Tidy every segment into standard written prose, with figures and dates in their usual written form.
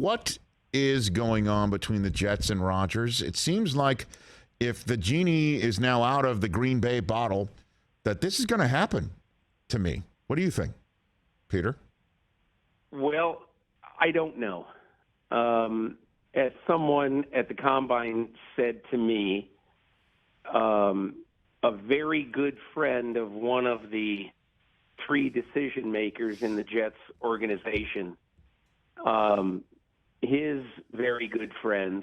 what is going on between the Jets and Rodgers? It seems like if the genie is now out of the Green Bay bottle, that this is going to happen to me. What do you think, Peter? Well, I don't know. As someone at the Combine said to me, a very good friend of one of the three decision makers in the Jets organization, his very good friend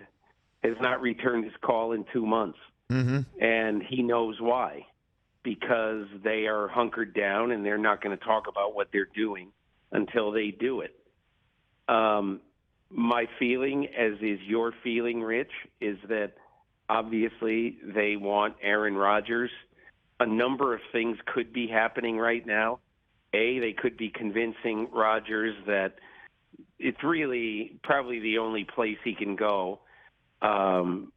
has not returned his call in 2 months. Mm-hmm. And he knows why, because they are hunkered down and they're not going to talk about what they're doing until they do it. My feeling, as is your feeling, Rich, is that obviously they want Aaron Rodgers. A number of things could be happening right now. They could be convincing Rodgers that it's really probably the only place he can go.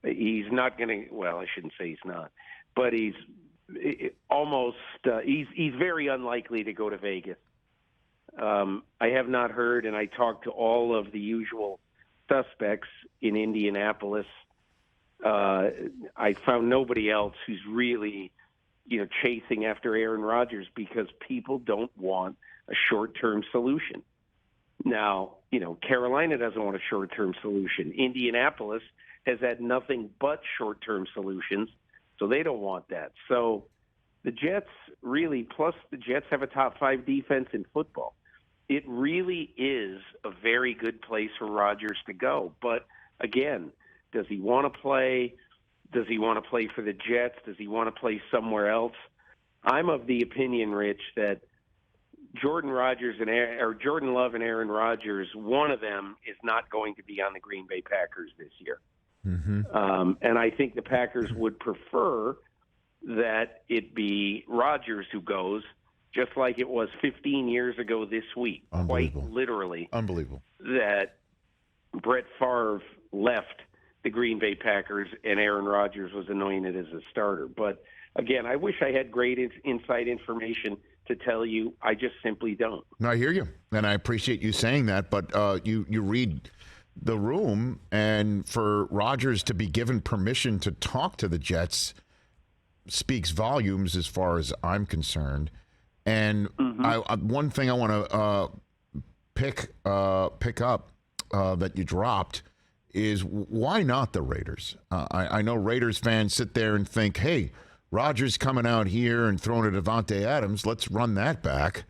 He's not going to, well, I shouldn't say he's not, but he's very unlikely to go to Vegas. I have not heard, and I talked to all of the usual suspects in Indianapolis. I found nobody else who's really, chasing after Aaron Rodgers because people don't want a short-term solution. Now, Carolina doesn't want a short-term solution. Indianapolis has had nothing but short-term solutions, so they don't want that. So the Jets really, plus the Jets have a top 5 defense in football. It really is a very good place for Rodgers to go. But again, does he want to play? Does he want to play for the Jets? Does he want to play somewhere else? I'm of the opinion, Rich, that Jordan Love and Aaron Rodgers, one of them is not going to be on the Green Bay Packers this year. Mm-hmm. And I think the Packers would prefer that it be Rodgers who goes, just like it was 15 years ago this week, quite literally. Unbelievable. That Brett Favre left the Green Bay Packers and Aaron Rodgers was anointed as a starter. But again, I wish I had great inside information to tell you. I just simply don't. No, I hear you, and I appreciate you saying that. But you read the room, and for Rodgers to be given permission to talk to the Jets speaks volumes as far as I'm concerned. And one thing I want to pick up that you dropped is why not the Raiders? I know Raiders fans sit there and think, hey, Rodgers coming out here and throwing to Devontae Adams, let's run that back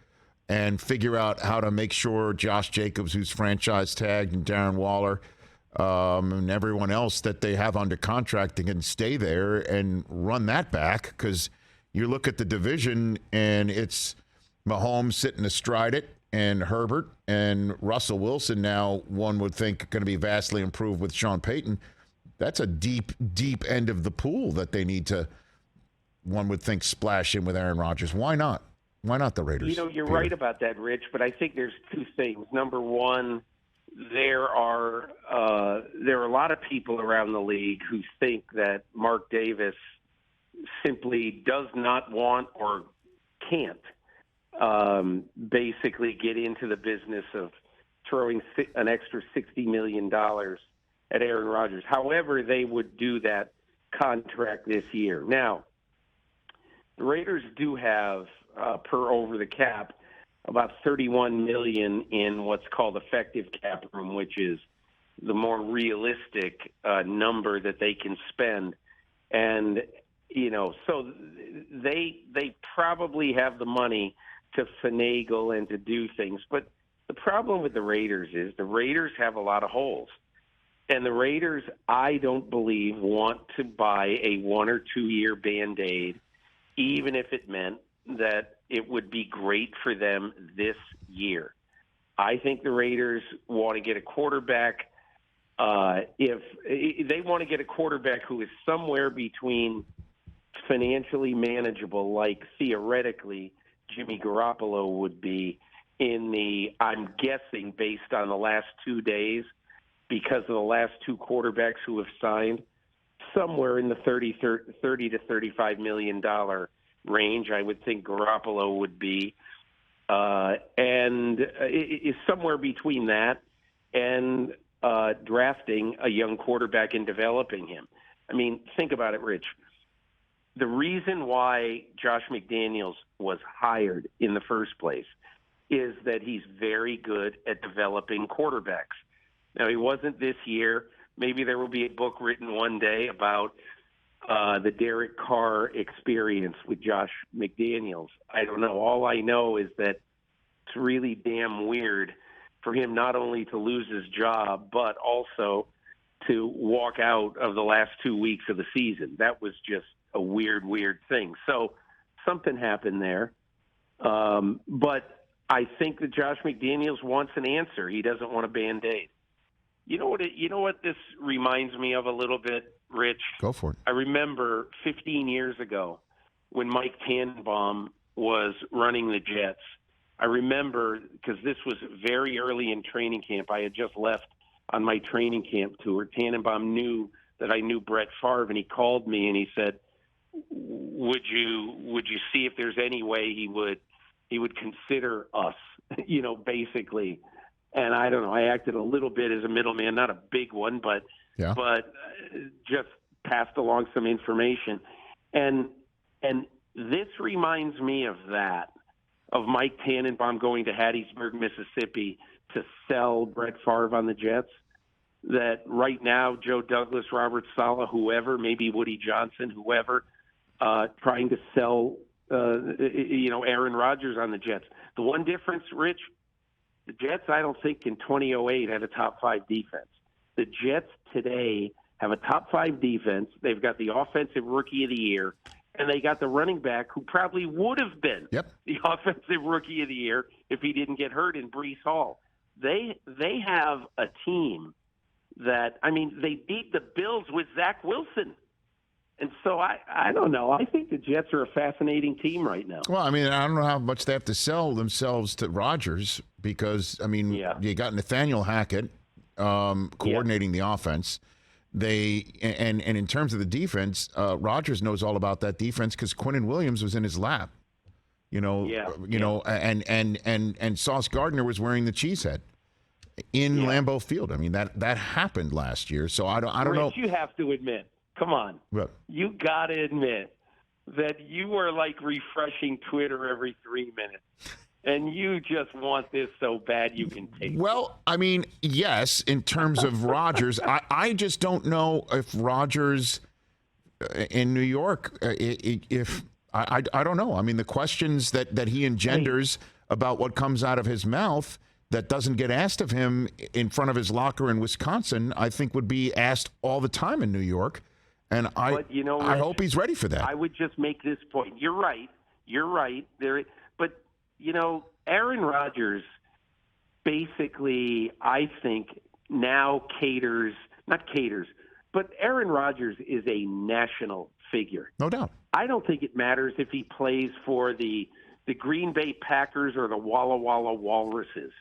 and figure out how to make sure Josh Jacobs, who's franchise tagged, and Darren Waller and everyone else that they have under contract, they can stay there and run that back. Because you look at the division and it's Mahomes sitting astride it, and Herbert and Russell Wilson now, one would think, going to be vastly improved with Sean Payton. That's a deep, deep end of the pool that they need to, one would think, splash in with Aaron Rodgers. Why not? Why not the Raiders? You're Peter? right about that, Rich, but I think there's two things. Number one, there are a lot of people around the league who think that Mark Davis simply does not want or can't basically get into the business of throwing an extra $60 million at Aaron Rodgers. However, they would do that contract this year. Now, the Raiders do have, per over the cap, about $31 million in what's called effective cap room, which is the more realistic number that they can spend. And, so they probably have the money to finagle and to do things. But the problem with the Raiders is the Raiders have a lot of holes. And the Raiders, I don't believe, want to buy a 1 or 2 year Band-Aid, even if it meant that it would be great for them this year. I think the Raiders want to get a quarterback. If they want to get a quarterback who is somewhere between financially manageable, like theoretically Jimmy Garoppolo would be, I'm guessing based on the last 2 days, because of the last two quarterbacks who have signed, somewhere in the $30 to $35 million range, I would think Garoppolo would be. And it's somewhere between that and drafting a young quarterback and developing him. I mean, think about it, Rich. The reason why Josh McDaniels was hired in the first place is that he's very good at developing quarterbacks. Now, he wasn't this year. Maybe there will be a book written one day about the Derek Carr experience with Josh McDaniels. I don't know. All I know is that it's really damn weird for him not only to lose his job, but also to walk out of the last 2 weeks of the season. That was just a weird thing. So something happened there. But I think that Josh McDaniels wants an answer. He doesn't want a Band-Aid. You know what this reminds me of a little bit, Rich? Go for it. I remember 15 years ago when Mike Tannenbaum was running the Jets. I remember, because this was very early in training camp, I had just left on my training camp tour. Tannenbaum knew that I knew Brett Favre, and he called me and he said, would you see if there's any way he would consider us, basically. And I don't know, I acted a little bit as a middleman, not a big one, but just passed along some information. And this reminds me of that, of Mike Tannenbaum going to Hattiesburg, Mississippi to sell Brett Favre on the Jets. That right now, Joe Douglas, Robert Saleh, whoever, maybe Woody Johnson, whoever, trying to sell, Aaron Rodgers on the Jets. The one difference, Rich, the Jets, I don't think in 2008 had a top 5 defense. The Jets today have a top 5 defense. They've got the offensive rookie of the year, and they got the running back who probably would have been the offensive rookie of the year if he didn't get hurt in Breece Hall. They have a team that, they beat the Bills with Zach Wilson. And so I don't know. I think the Jets are a fascinating team right now. Well, I don't know how much they have to sell themselves to Rodgers because, you got Nathaniel Hackett coordinating the offense. And in terms of the defense, Rodgers knows all about that defense because Quinnen Williams was in his lap. And Sauce Gardner was wearing the cheese head in Lambeau Field. That happened last year. So I don't know. You have to admit. Come on. What? You got to admit that you are like refreshing Twitter every 3 minutes. And you just want this so bad you can take it. Well, yes, in terms of Rodgers. I just don't know if Rodgers in New York, I don't know. The questions that he engenders about what comes out of his mouth that doesn't get asked of him in front of his locker in Wisconsin, I think would be asked all the time in New York. And I hope he's ready for that. I would just make this point. You're right. But, Aaron Rodgers basically, I think, now but Aaron Rodgers is a national figure. No doubt. I don't think it matters if he plays for the Green Bay Packers or the Walla Walla Walruses.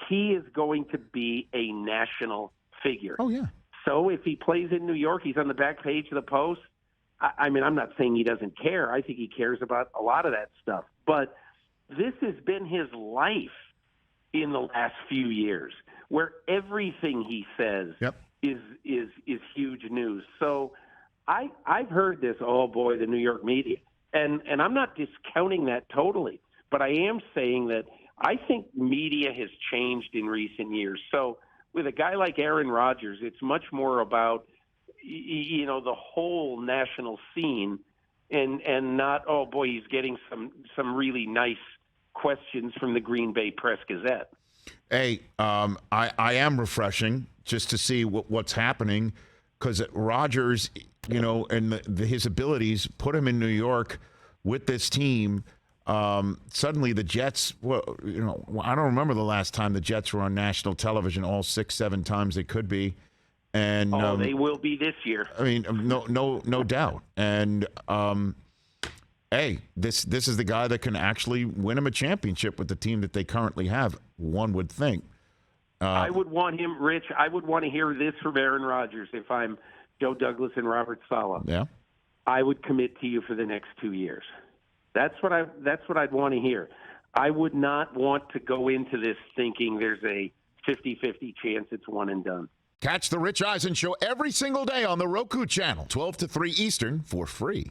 He is going to be a national figure. Oh, yeah. So if he plays in New York, he's on the back page of the Post. I'm not saying he doesn't care. I think he cares about a lot of that stuff. But this has been his life in the last few years, where everything he says is huge news. So I've heard this, oh boy, the New York media. And I'm not discounting that totally, but I am saying that I think media has changed in recent years. So with a guy like Aaron Rodgers, it's much more about, the whole national scene and not, oh boy, he's getting some really nice questions from the Green Bay Press Gazette. Hey, I am refreshing just to see what's happening because Rodgers, and his abilities put him in New York with this team. Suddenly the Jets, I don't remember the last time the Jets were on national television, all 6-7 times they could be. And they will be this year. No doubt. And hey, this is the guy that can actually win him a championship with the team that they currently have, one would think. I would want him, Rich. I would want to hear this from Aaron Rodgers if I'm Joe Douglas and Robert Saleh. Yeah. I would commit to you for the next 2 years. That's what I'd want to hear. I would not want to go into this thinking there's a 50-50 chance it's one and done. Catch the Rich Eisen Show every single day on the Roku channel, 12 to 3 Eastern, for free.